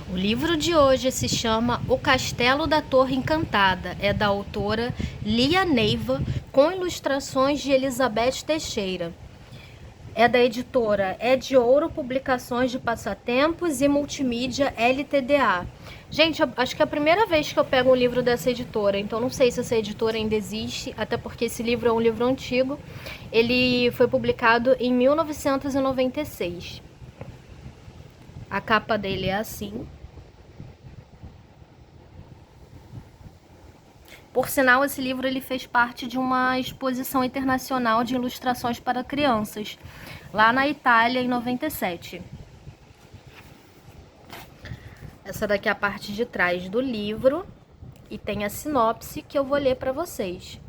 O livro de hoje se chama O Castelo da Torre Encantada. É da autora Lia Neiva, com ilustrações de Elizabeth Teixeira. É da editora É de Ouro Publicações de Passatempos e Multimídia LTDA. Gente, acho que é a primeira vez que eu pego um livro dessa editora, então não sei se essa editora ainda existe, até porque esse livro é um livro antigo. Ele foi publicado em 1996. A capa dele é assim. Por sinal, esse livro ele fez parte de uma exposição internacional de ilustrações para crianças, lá na Itália, em 97. Essa daqui é a parte de trás do livro e tem a sinopse que eu vou ler para vocês.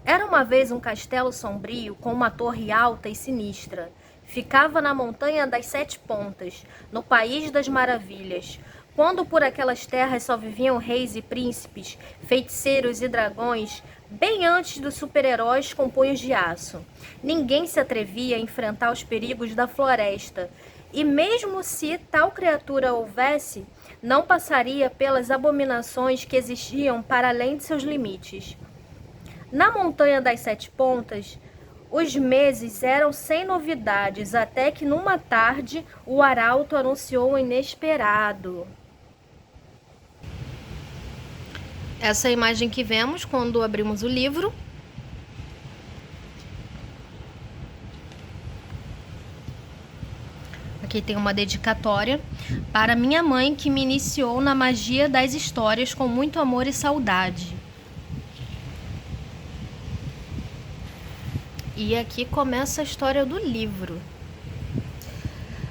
Era uma vez um castelo sombrio com uma torre alta e sinistra. Ficava na montanha das 7 pontas, no país das maravilhas. Quando por aquelas terras só viviam reis e príncipes, feiticeiros e dragões, bem antes dos super-heróis com punhos de aço. Ninguém se atrevia a enfrentar os perigos da floresta, e mesmo se tal criatura houvesse, não passaria pelas abominações que existiam para além de seus limites. Na montanha das 7 pontas, os meses eram sem novidades, até que numa tarde o arauto anunciou o inesperado. Essa é a imagem que vemos quando abrimos o livro. Aqui tem uma dedicatória para minha mãe que me iniciou na magia das histórias com muito amor e saudade. E aqui começa a história do livro.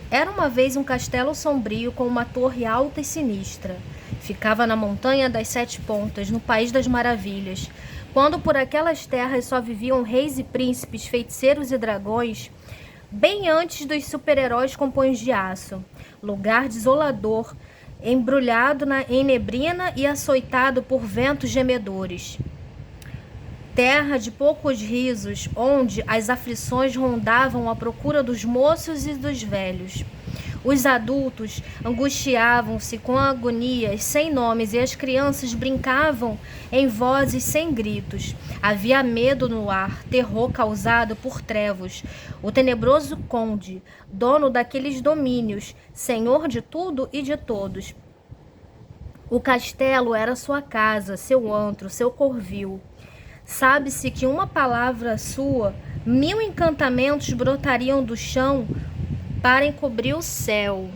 Era uma vez um castelo sombrio com uma torre alta e sinistra. Ficava na montanha das 7 pontas, no país das maravilhas. Quando por aquelas terras só viviam reis e príncipes, feiticeiros e dragões, bem antes dos super-heróis com punhos de aço. Lugar desolador, embrulhado em neblina e açoitado por ventos gemedores. Terra de poucos risos, onde as aflições rondavam à procura dos moços e dos velhos. Os adultos angustiavam-se com agonias sem nomes e as crianças brincavam em vozes sem gritos. Havia medo no ar, terror causado por trevos. O tenebroso conde, dono daqueles domínios, senhor de tudo e de todos. O castelo era sua casa, seu antro, seu covil. Sabe-se que uma palavra sua, 1000 encantamentos brotariam do chão para encobrir o céu.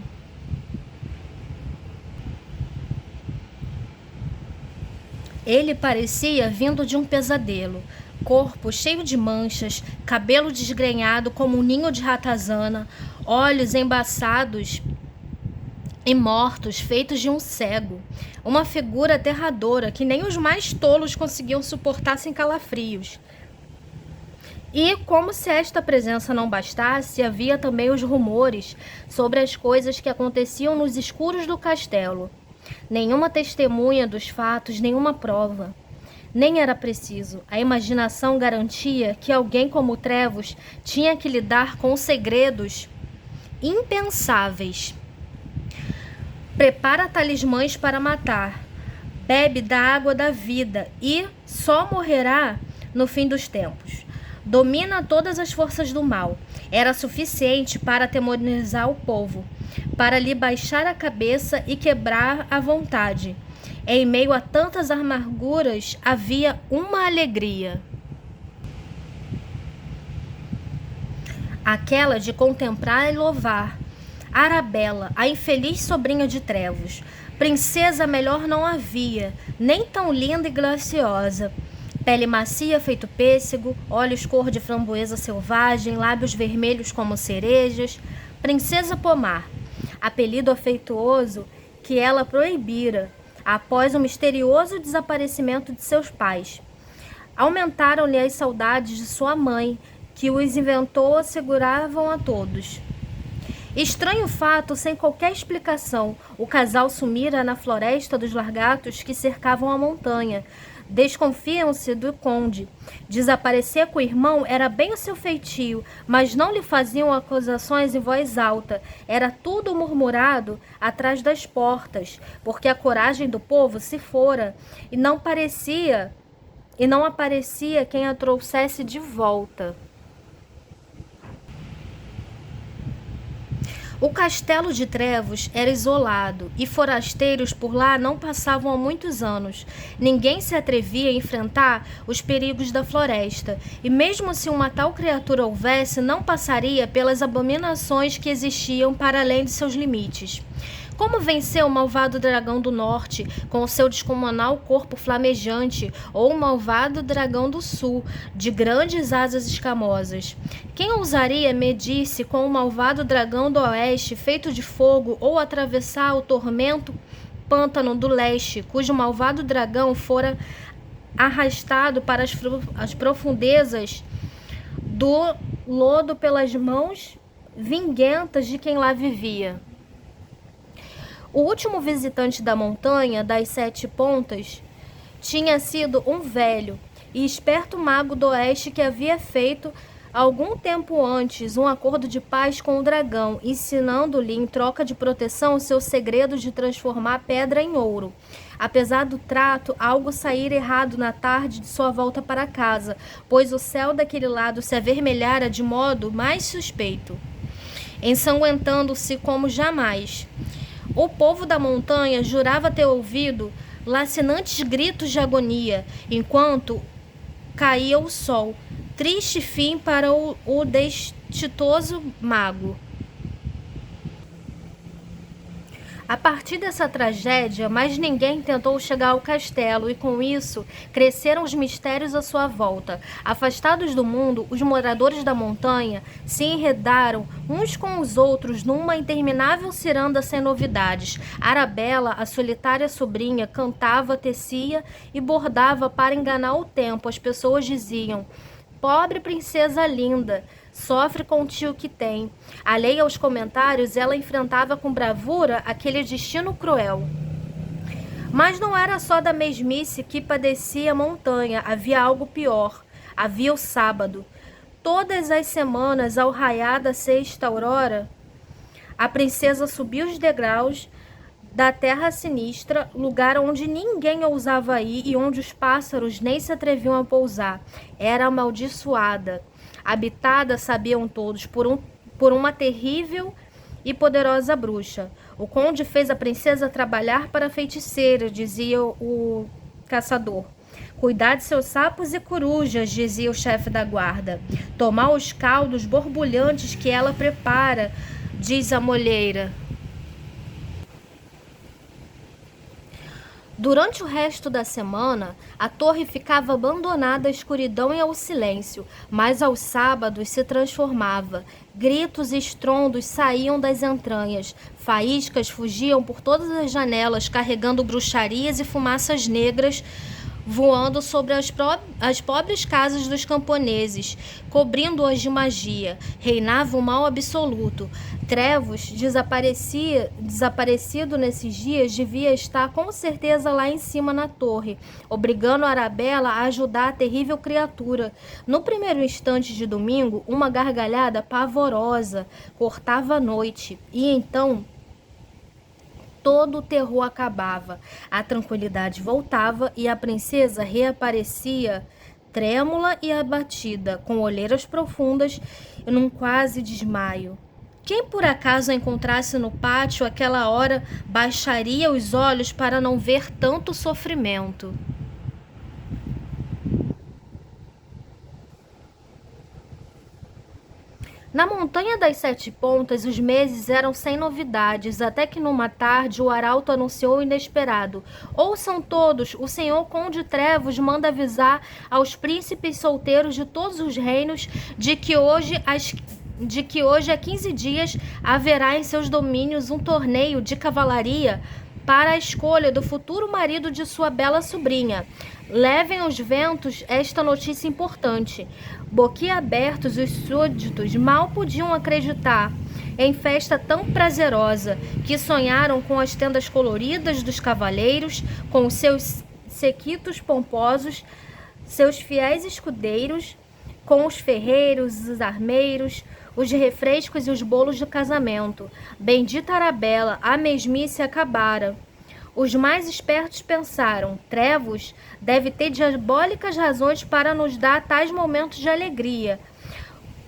Ele parecia vindo de um pesadelo. Corpo cheio de manchas, cabelo desgrenhado como um ninho de ratazana, olhos embaçados e mortos, feitos de um cego. Uma figura aterradora que nem os mais tolos conseguiam suportar sem calafrios. E, como se esta presença não bastasse, havia também os rumores sobre as coisas que aconteciam nos escuros do castelo. Nenhuma testemunha dos fatos, nenhuma prova. Nem era preciso. A imaginação garantia que alguém como Trevos tinha que lidar com segredos impensáveis. Prepara talismãs para matar. Bebe da água da vida e só morrerá no fim dos tempos. Domina todas as forças do mal. Era suficiente para atemorizar o povo, para lhe baixar a cabeça e quebrar a vontade. Em meio a tantas amarguras, havia uma alegria. Aquela de contemplar e louvar Arabella, a infeliz sobrinha de Trevos. Princesa melhor não havia, nem tão linda e graciosa. Pele macia feito pêssego, olhos cor de framboesa selvagem, lábios vermelhos como cerejas. Princesa Pomar, apelido afetuoso que ela proibira após o misterioso desaparecimento de seus pais. Aumentaram-lhe as saudades de sua mãe, que os inventou asseguravam a todos. Estranho fato, sem qualquer explicação, o casal sumira na floresta dos largatos que cercavam a montanha. Desconfiam-se do conde. Desaparecer com o irmão era bem o seu feitio, mas não lhe faziam acusações em voz alta. Era tudo murmurado atrás das portas, porque a coragem do povo se fora e não aparecia quem a trouxesse de volta. O castelo de Trevos era isolado e forasteiros por lá não passavam há muitos anos. Ninguém se atrevia a enfrentar os perigos da floresta, e mesmo se uma tal criatura houvesse, não passaria pelas abominações que existiam para além de seus limites. Como vencer o malvado dragão do norte com o seu descomunal corpo flamejante, ou o malvado dragão do sul, de grandes asas escamosas? Quem ousaria medir-se com o malvado dragão do oeste, feito de fogo, ou atravessar o tormento pântano do leste, cujo malvado dragão fora arrastado para as profundezas do lodo pelas mãos vinguentas de quem lá vivia? O último visitante da montanha das 7 pontas tinha sido um velho e esperto mago do oeste que havia feito, algum tempo antes, um acordo de paz com o dragão, ensinando-lhe, em troca de proteção, o seu segredo de transformar pedra em ouro. Apesar do trato, algo saíra errado na tarde de sua volta para casa, pois o céu daquele lado se avermelhara de modo mais suspeito, ensanguentando-se como jamais. O povo da montanha jurava ter ouvido lacinantes gritos de agonia, enquanto caía o sol. Triste fim para o desditoso mago. A partir dessa tragédia, mais ninguém tentou chegar ao castelo e, com isso, cresceram os mistérios à sua volta. Afastados do mundo, os moradores da montanha se enredaram uns com os outros numa interminável ciranda sem novidades. Arabella, a solitária sobrinha, cantava, tecia e bordava para enganar o tempo. As pessoas diziam: "Pobre princesa linda, sofre com o tio que tem." Alheia aos comentários, ela enfrentava com bravura aquele destino cruel. Mas não era só da mesmice que padecia a montanha, havia algo pior. Havia o sábado. Todas as semanas, ao raiar da sexta aurora, a princesa subia os degraus da Terra Sinistra, lugar onde ninguém ousava ir e onde os pássaros nem se atreviam a pousar. Era amaldiçoada. Habitada, sabiam todos, por uma terrível e poderosa bruxa. O conde fez a princesa trabalhar para a feiticeira, dizia o caçador. Cuidar de seus sapos e corujas, dizia o chefe da guarda. Tomar os caldos borbulhantes que ela prepara, diz a molheira. Durante o resto da semana, a torre ficava abandonada à escuridão e ao silêncio, mas aos sábados se transformava. Gritos e estrondos saíam das entranhas, faíscas fugiam por todas as janelas, carregando bruxarias e fumaças negras, voando sobre as pobres casas dos camponeses, cobrindo-as de magia. Reinava o mal absoluto. Trevos, desaparecido nesses dias, devia estar com certeza lá em cima na torre, obrigando a Arabella a ajudar a terrível criatura. No primeiro instante de domingo, uma gargalhada pavorosa cortava a noite, e então todo o terror acabava, a tranquilidade voltava e a princesa reaparecia trêmula e abatida, com olheiras profundas e num quase desmaio. Quem por acaso a encontrasse no pátio àquela hora baixaria os olhos para não ver tanto sofrimento. Na montanha das 7 pontas, os meses eram sem novidades, até que numa tarde o arauto anunciou o inesperado. Ouçam todos, o senhor Conde Trevos manda avisar aos príncipes solteiros de todos os reinos de que hoje há 15 dias haverá em seus domínios um torneio de cavalaria para a escolha do futuro marido de sua bela sobrinha. Levem aos ventos esta notícia importante. Boquiabertos, os súditos mal podiam acreditar em festa tão prazerosa, que sonharam com as tendas coloridas dos cavaleiros, com os seus sequitos pomposos, seus fiéis escudeiros, com os ferreiros, os armeiros, os refrescos e os bolos de casamento. Bendita Arabella, a mesmice acabara. Os mais espertos pensaram: Trevos deve ter diabólicas razões para nos dar tais momentos de alegria.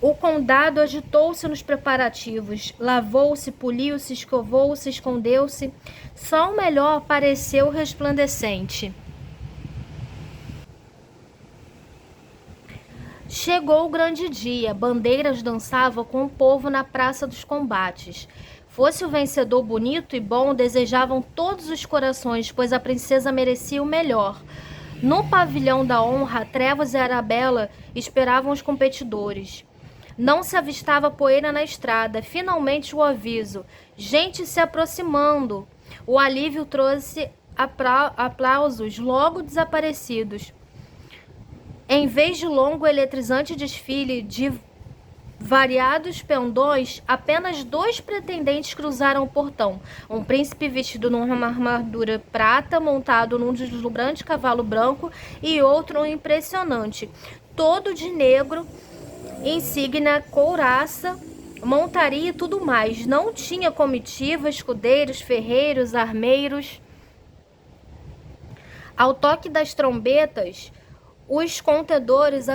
O condado agitou-se nos preparativos, lavou-se, poliu-se, escovou-se, escondeu-se. Só o melhor pareceu resplandecente. Chegou o grande dia, bandeiras dançavam com o povo na praça dos combates. Fosse o vencedor bonito e bom, desejavam todos os corações, pois a princesa merecia o melhor. No pavilhão da honra, Trevos e Arabella esperavam os competidores. Não se avistava poeira na estrada. Finalmente o aviso. Gente se aproximando. O alívio trouxe aplausos logo desaparecidos. Em vez de longo eletrizante desfile de variados pendões, apenas 2 pretendentes cruzaram o portão. Um príncipe vestido numa armadura prata, montado num deslumbrante cavalo branco, e outro impressionante, todo de negro, insígnia, couraça, montaria e tudo mais. Não tinha comitiva, escudeiros, ferreiros, armeiros. Ao toque das trombetas, os contendores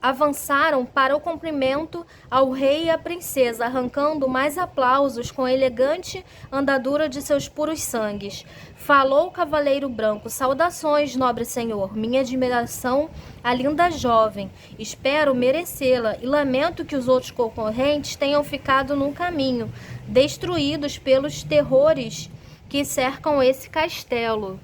avançaram para o cumprimento ao rei e à princesa, arrancando mais aplausos com a elegante andadura de seus puros sangues. Falou o cavaleiro branco: saudações, nobre senhor, minha admiração à linda jovem. Espero merecê-la e lamento que os outros concorrentes tenham ficado no caminho, destruídos pelos terrores que cercam esse castelo.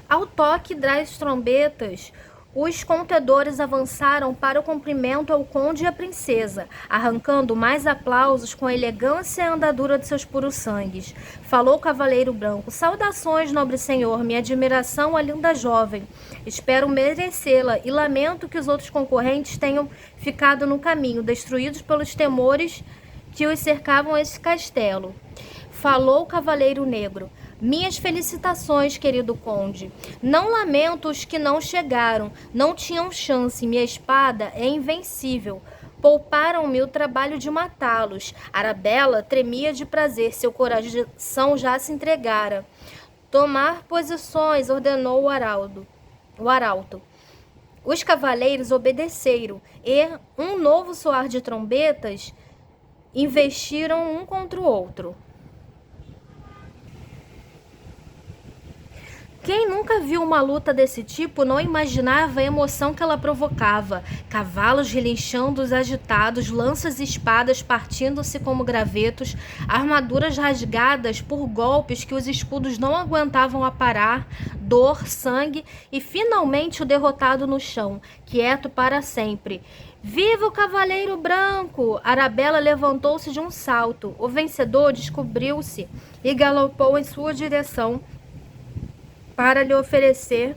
Ao toque das trombetas, os contendores avançaram para o cumprimento ao conde e à princesa, arrancando mais aplausos com a elegância e a andadura de seus puros sangues. Falou o cavaleiro branco: saudações, nobre senhor, minha admiração à linda jovem. Espero merecê-la e lamento que os outros concorrentes tenham ficado no caminho, destruídos pelos temores que os cercavam esse castelo. Falou o cavaleiro negro: minhas felicitações, querido conde. Não lamento os que não chegaram, não tinham chance. Minha espada é invencível. Pouparam-me o trabalho de matá-los. Arabella tremia de prazer, seu coração já se entregara. Tomar posições, ordenou o arauto. Os cavaleiros obedeceram e, um novo soar de trombetas, investiram um contra o outro. Quem nunca viu uma luta desse tipo não imaginava a emoção que ela provocava. Cavalos relinchando agitados, lanças e espadas partindo-se como gravetos, armaduras rasgadas por golpes que os escudos não aguentavam aparar, dor, sangue e finalmente o derrotado no chão, quieto para sempre. Viva o Cavaleiro Branco! Arabella levantou-se de um salto. O vencedor descobriu-se e galopou em sua direção para lhe oferecer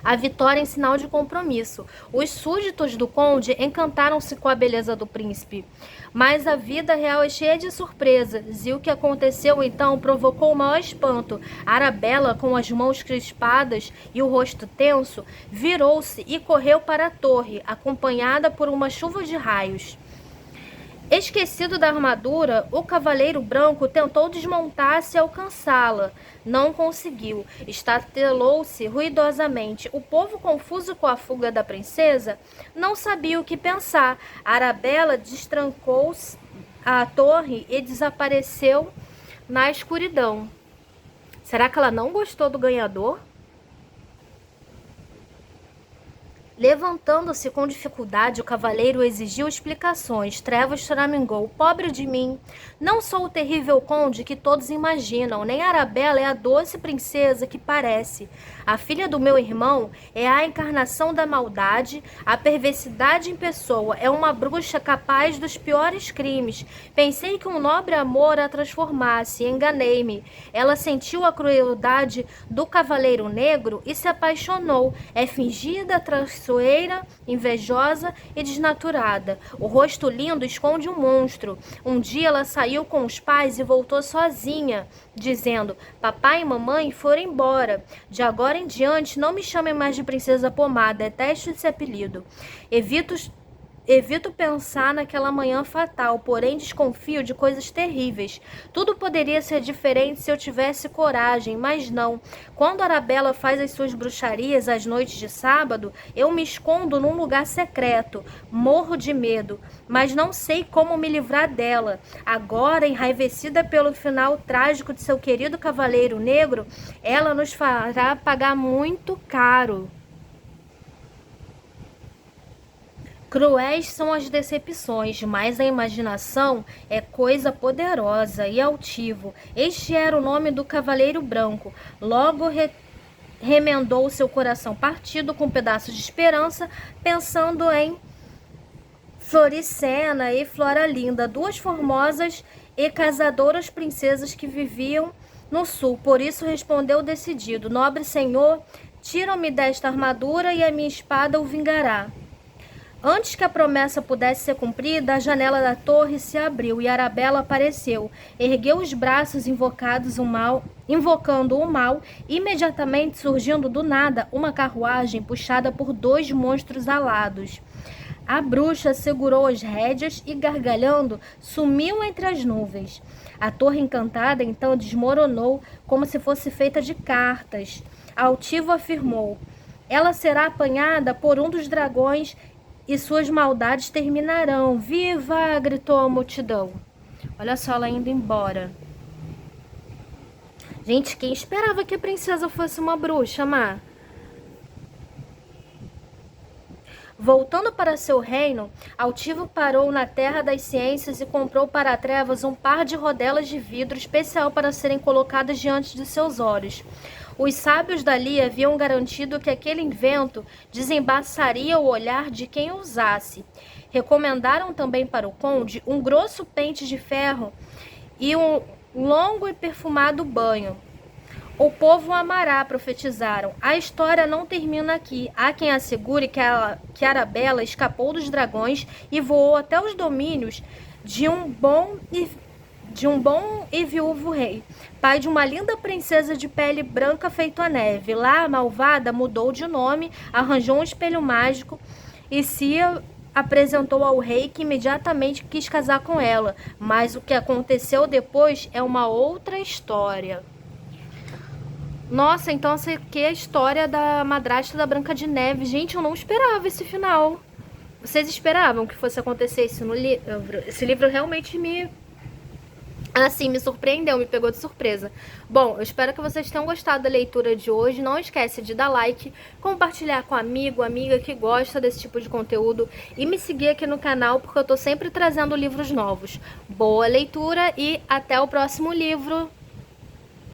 a vitória em sinal de compromisso. Os súditos do conde encantaram-se com a beleza do príncipe, mas a vida real é cheia de surpresas, e o que aconteceu então provocou o maior espanto. Arabella, com as mãos crispadas e o rosto tenso, virou-se e correu para a torre, acompanhada por uma chuva de raios. Esquecido da armadura, o cavaleiro branco tentou desmontar-se e alcançá-la. Não conseguiu. Estatelou-se ruidosamente. O povo, confuso com a fuga da princesa, não sabia o que pensar. Arabella destrancou a torre e desapareceu na escuridão. Será que ela não gostou do ganhador? Levantando-se com dificuldade, o cavaleiro exigiu explicações. Trevos choramingou: pobre de mim, não sou o terrível conde que todos imaginam, nem Arabella é a doce princesa que parece. A filha do meu irmão é a encarnação da maldade, a perversidade em pessoa, é uma bruxa capaz dos piores crimes. Pensei que um nobre amor a transformasse, enganei-me. Ela sentiu a crueldade do cavaleiro negro e se apaixonou. É fingida traição traiçoeira, invejosa e desnaturada. O rosto lindo esconde um monstro. Um dia ela saiu com os pais e voltou sozinha, dizendo: papai e mamãe foram embora. De agora em diante, não me chamem mais de Princesa Pomada, detesto esse apelido. Evito pensar naquela manhã fatal, porém desconfio de coisas terríveis. Tudo poderia ser diferente se eu tivesse coragem, mas não. Quando Arabella faz as suas bruxarias às noites de sábado, eu me escondo num lugar secreto. Morro de medo, mas não sei como me livrar dela. Agora, enraivecida pelo final trágico de seu querido Cavaleiro Negro, ela nos fará pagar muito caro. Cruéis são as decepções, mas a imaginação é coisa poderosa e altivo. Este era o nome do Cavaleiro Branco. Logo remendou seu coração partido com um pedaço de esperança, pensando em Floricena e Floralinda, duas formosas e casadoras princesas que viviam no sul. Por isso respondeu decidido: nobre senhor, tira-me desta armadura e a minha espada o vingará. Antes que a promessa pudesse ser cumprida, a janela da torre se abriu e Arabella apareceu. Ergueu os braços invocando o mal, imediatamente surgindo do nada uma carruagem puxada por dois monstros alados. A bruxa segurou as rédeas e, gargalhando, sumiu entre as nuvens. A torre encantada então desmoronou como se fosse feita de cartas. Altivo afirmou: ela será apanhada por um dos dragões e suas maldades terminarão. Viva! Gritou a multidão. Olha só ela indo embora. Gente, quem esperava que a princesa fosse uma bruxa, Má? Voltando para seu reino, Altivo parou na Terra das Ciências e comprou para a Trevas um par de rodelas de vidro especial para serem colocadas diante de seus olhos. Os sábios dali haviam garantido que aquele invento desembaçaria o olhar de quem o usasse. Recomendaram também para o conde um grosso pente de ferro e um longo e perfumado banho. O povo o amará, profetizaram. A história não termina aqui. Há quem assegure que Arabella escapou dos dragões e voou até os domínios de um bom e viúvo rei, pai de uma linda princesa de pele branca feito a neve. Lá, a malvada mudou de nome, arranjou um espelho mágico e se apresentou ao rei, que imediatamente quis casar com ela. Mas o que aconteceu depois é uma outra história. Nossa, então essa aqui é a história da madrasta da Branca de Neve. Gente, eu não esperava esse final. Vocês esperavam que fosse acontecer isso no livro? Esse livro realmente me surpreendeu, me pegou de surpresa. Bom, eu espero que vocês tenham gostado da leitura de hoje. Não esquece de dar like, compartilhar com amigo, amiga que gosta desse tipo de conteúdo e me seguir aqui no canal, porque eu tô sempre trazendo livros novos. Boa leitura e até o próximo livro!